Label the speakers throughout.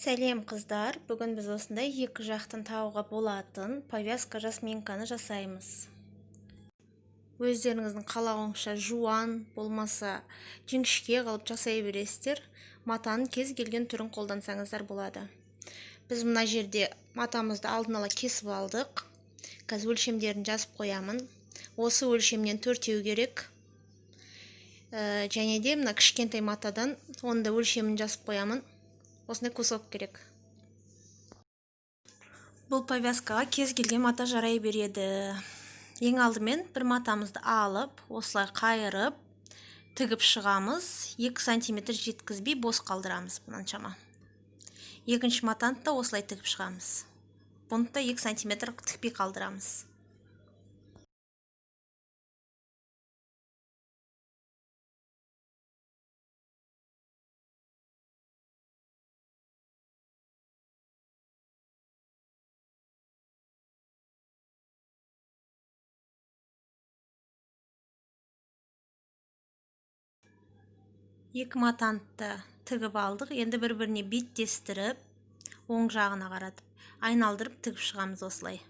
Speaker 1: Сәлем қыздар, бүгін біз осындай екі жақтан тағуға болатын повязка жасминканы жасаймыз. Өздеріңіздің қалауыңызша жуан болмаса жіңішке қылып жасай бересіздер. Матаның кез келген түрін қолдансаңыздар болады. Біз мына жерде матамызды алдын ала кесіп алдық. Қазір өлшемдерін жазып қоямын. Осы өлшемнен 4 керек. Және де мына кішкентай матадан оны да өлшемін жазып қоямын. Осындай кусок керек. Бұл повязкаға кез келген мата жарай береді. Ең алдымен бір матамызды алып, осылай қайырып, тігіп шығамыз. 2 сантиметр жеткізбей бос қалдырамыз бұнаншама. Екінші матаны да осылай тігіп шығамыз. Бұны да 2 сантиметр тікпей қалдырамыз. Екі матаны да тігіп алдық. Енді бір-біріне беттестіріп, оң жағына қаратып, айналдырып тігіп шығамыз осылай.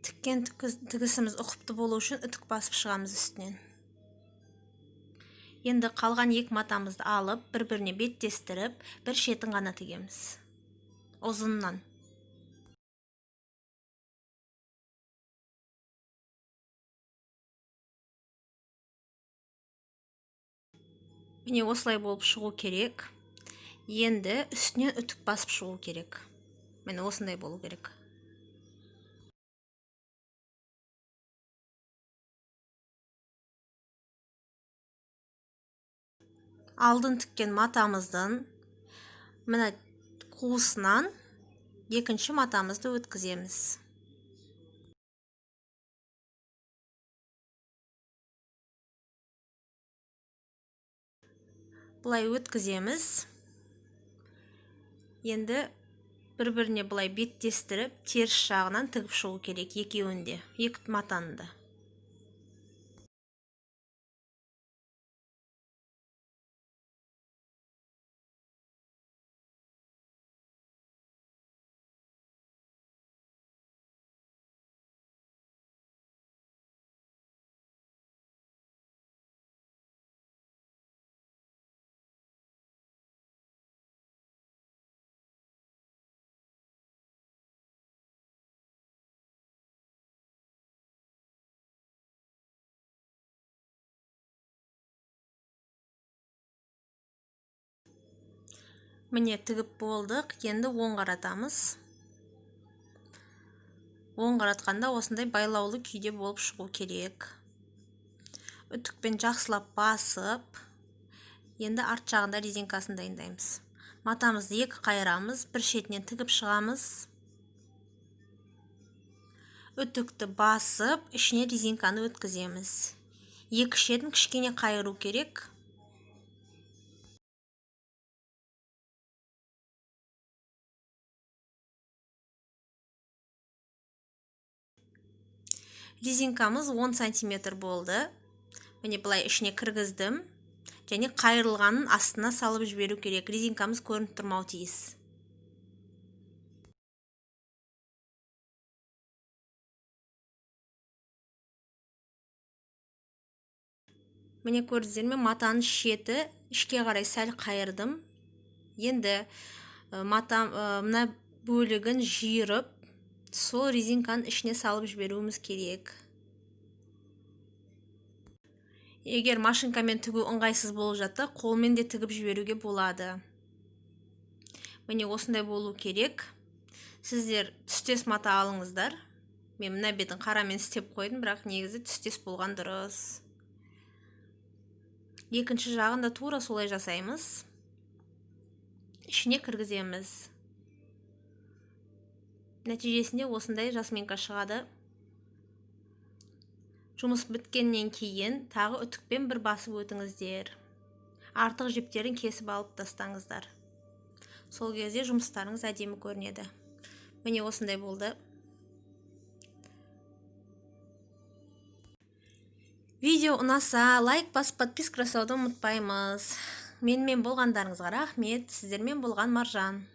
Speaker 1: Тіккен тігісіміз ұқыпты болу үшін үтік басып шығамыз үстінен. Енді қалған 2 матамызды алып, бір-біріне беттестіріп, бір шетін ғана тігеміз. Ұзыннан. Міне осылай болып шығу керек. Енді үстінен үтік басып шығу керек. Міне осындай болу керек. Алдын тіккен матамыздың мына қуысынан екінші матамызды өткіземіз. Бұлай өткіземіз. Енді бір-біріне бұлай беттестіріп, теріс жағынан тігіп шығу керек екеуінде, 2 матаны да. Міне тігіп болдық. Енді оң қаратамыз. Оң қаратқанда осындай байлаулы күйде болып шығу керек. Үтікпен жақсылап басып, енді арт жағында резинкасын дайындаймыз. Матамызды 2 қайырамыз, бір шетінен тігіп шығамыз. Үтікті басып, ішіне резинканы өткіземіз. 2 шетін кішкене қайыру керек. Резинкамыз 10 сантиметр болды. Міне бұлай ішіне кіргіздім. Және қайырылғанын астына салып жіберу керек. Резинкамыз көрініп тұрмау тиіс. Міне көрдіңіздер ме, матаның шеті ішке қарай сәл қайырдым. Енді мына бөлігін жиырып, сол резинканың ішіне салып жіберуіміз керек. Егер машинкамен тігу ыңғайсыз болып жатса, қолмен де тігіп жіберуге болады. Міне осындай болу керек. Сіздер түстес мата алыңыздар. Мен мына бетін қарамен істеп қойдым, бірақ негізі түстес болған дұрыс. Екінші жағын да тура солай жасаймыз. Ішіне кіргіземіз. Нәтижесінде осындай жасминка шығады. Жұмыс біткеннен кейін тағы үтікпен бір басып өтіңіздер. Артық жіптерін кесіп алып тастаңыздар. Сол кезде жұмыстарыңыз әдемі көрінеді. Міне осындай болды. Видео ұнаса, лайк басып подписка жасауды ұмытпаймыз. Менімен болғандарыңызға рахмет. Сіздермен болған Маржан.